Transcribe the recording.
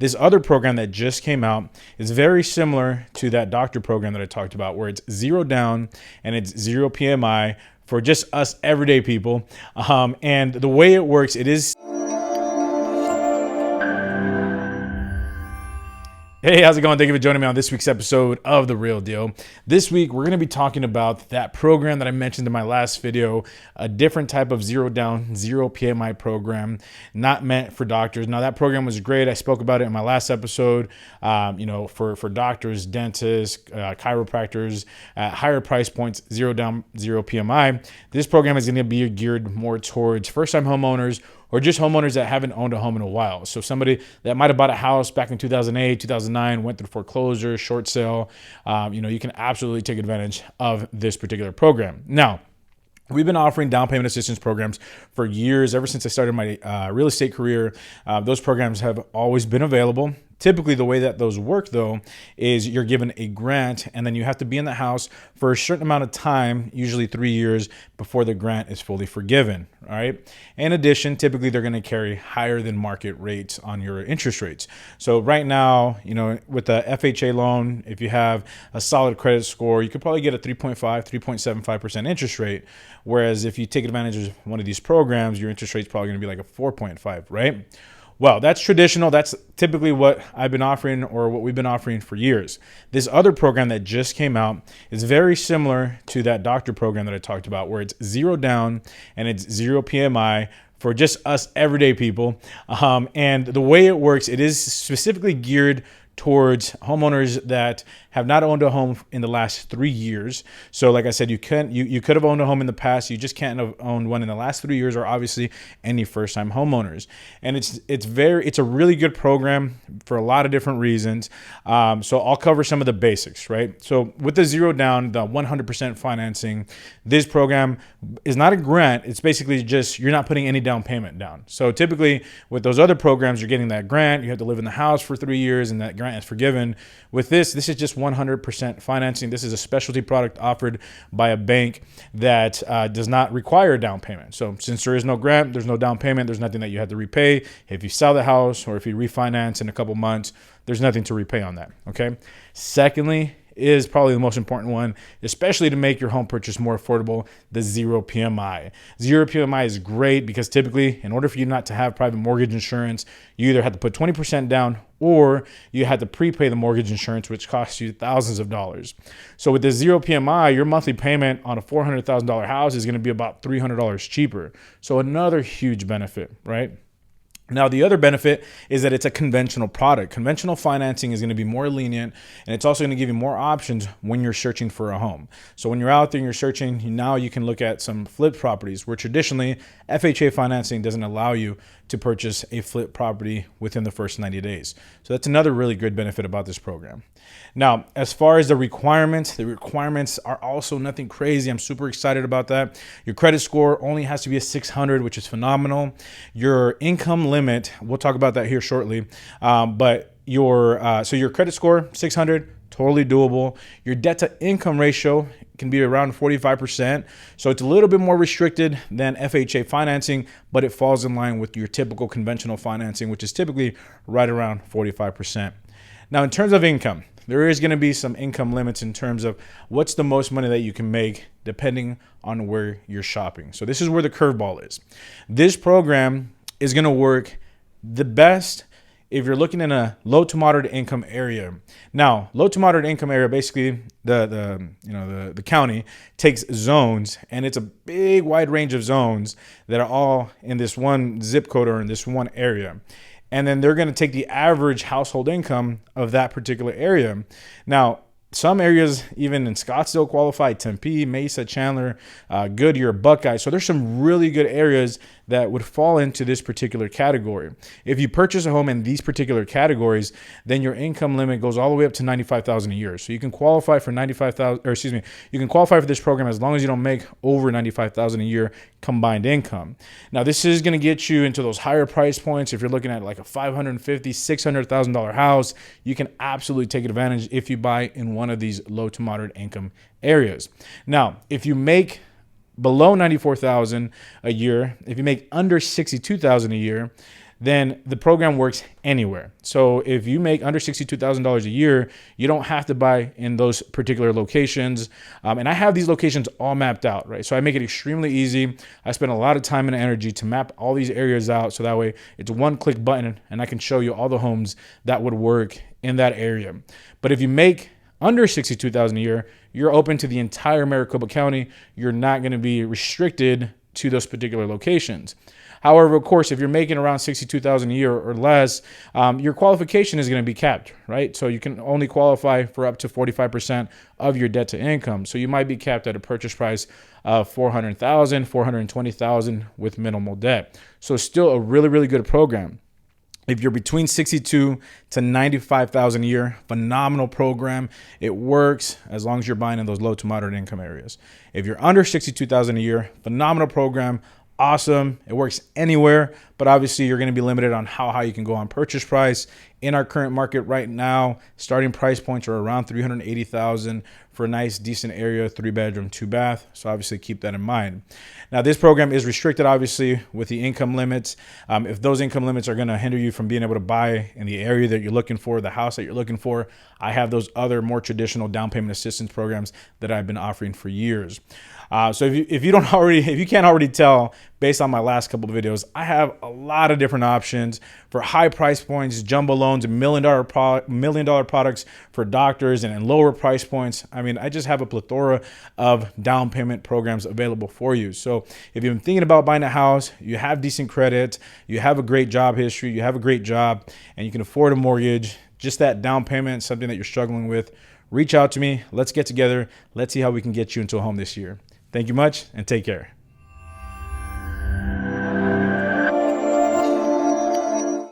This other program that just came out is very similar to that doctor program that I talked about, where it's zero down and it's zero PMI for just us everyday people. And the way it works, it is. Hey, how's it going? Thank you for joining me on this week's episode of The Real Deal. This week, we're going to be talking about that program that I mentioned in my last video, a different type of zero down, zero PMI program, not meant for doctors. Now, that program was great. I spoke about it in my last episode, for doctors, dentists, chiropractors, at higher price points, zero down, zero PMI. This program is going to be geared more towards first-time homeowners or just homeowners that haven't owned a home in a while. So somebody that might have bought a house back in 2008, 2009, went through foreclosure, short sale, you can absolutely take advantage of this particular program. Now, we've been offering down payment assistance programs for years. Ever since I started my real estate career, those programs have always been available. Typically, the way that those work, though, is you're given a grant and then you have to be in the house for a certain amount of time, usually 3 years, before the grant is fully forgiven. All right. In addition, typically they're going to carry higher than market rates on your interest rates. So right now, with the FHA loan, if you have a solid credit score, you could probably get a 3.5, 3.75% interest rate. Whereas if you take advantage of one of these programs, your interest rate is probably going to be like a 4.5, right? Well, that's traditional. That's typically what I've been offering or what we've been offering for years. This other program that just came out is very similar to that doctor program that I talked about, where it's zero down and it's zero PMI for just us everyday people. And the way it works, it is specifically geared towards homeowners that have not owned a home in the last 3 years. So like I said, you could have owned a home in the past. You just can't have owned one in the last 3 years, or obviously any first-time homeowners. And it's a really good program for a lot of different reasons. So I'll cover some of the basics, right? So with the zero down, the 100% financing, this program is not a grant. It's basically just you're not putting any down payment down. So typically with those other programs, you're getting that grant. You have to live in the house for 3 years and that grant is forgiven. With this is just 100% financing. This is a specialty product offered by a bank that does not require a down payment. So since there is no grant, there's no down payment, there's nothing that you have to repay. If you sell the house or if you refinance in a couple months, there's nothing to repay on that, okay? Secondly, is probably the most important one, especially to make your home purchase more affordable, the zero PMI. Zero PMI is great because typically, in order for you not to have private mortgage insurance, you either have to put 20% down or you had to prepay the mortgage insurance, which costs you thousands of dollars. So with the zero PMI, your monthly payment on a $400,000 house is going to be about $300 cheaper. So another huge benefit, right? Now, the other benefit is that it's a conventional product. Conventional financing is going to be more lenient, and it's also going to give you more options when you're searching for a home. So when you're out there and you're searching, now you can look at some flip properties where traditionally FHA financing doesn't allow you to purchase a flip property within the first 90 days. So that's another really good benefit about this program. Now, as far as the requirements are also nothing crazy. I'm super excited about that. Your credit score only has to be a 600, which is phenomenal. Your income limit, we'll talk about that here shortly. But your credit score, 600, totally doable. Your debt to income ratio can be around 45%. So it's a little bit more restricted than FHA financing, but it falls in line with your typical conventional financing, which is typically right around 45%. Now, in terms of income, there is going to be some income limits in terms of what's the most money that you can make depending on where you're shopping. So this is where the curveball is. This program is going to work the best if you're looking in a low to moderate income area. Now, low to moderate income area, basically the county takes zones, and it's a big wide range of zones that are all in this one zip code or in this one area. And then they're going to take the average household income of that particular area. Now, some areas, even in Scottsdale, qualify, Tempe, Mesa, Chandler, Goodyear, Buckeye. So there's some really good areas that would fall into this particular category. If you purchase a home in these particular categories, then your income limit goes all the way up to $95,000 a year. So you can qualify for you can qualify for this program as long as you don't make over $95,000 a year combined income. Now, this is going to get you into those higher price points. If you're looking at like a $550,000, $600,000 house, you can absolutely take advantage if you buy in one of these low to moderate income areas. Now, if you make below $94,000 a year, if you make under $62,000 a year, then the program works anywhere. So if you make under $62,000 a year, you don't have to buy in those particular locations. And I have these locations all mapped out, right? So I make it extremely easy. I spend a lot of time and energy to map all these areas out. So that way it's a one-click button and I can show you all the homes that would work in that area. But if you make under $62,000 a year, you're open to the entire Maricopa County. You're not going to be restricted to those particular locations. However, of course, if you're making around $62,000 a year or less, your qualification is going to be capped, right? So you can only qualify for up to 45% of your debt to income. So you might be capped at a purchase price of $400,000, $420,000 with minimal debt. So still a really, really good program. If you're between $62,000 to $95,000 a year, phenomenal program. It works as long as you're buying in those low to moderate income areas. If you're under $62,000 a year, phenomenal program. Awesome. It works anywhere, but obviously you're going to be limited on how high you can go on purchase price. In our current market right now, starting price points are around $380,000 for a nice, decent area, 3-bedroom, 2-bath. So obviously keep that in mind. Now, this program is restricted, obviously, with the income limits. If those income limits are going to hinder you from being able to buy in the area that you're looking for, the house that you're looking for, I have those other more traditional down payment assistance programs that I've been offering for years. So if you can't already tell based on my last couple of videos, I have a lot of different options for high price points, jumbo loans, $1 million products for doctors, and lower price points. I mean, I just have a plethora of down payment programs available for you. So if you've been thinking about buying a house, you have decent credit, you have a great job history, you have a great job, and you can afford a mortgage, just that down payment, something that you're struggling with, reach out to me. Let's get together. Let's see how we can get you into a home this year. Thank you much and take care.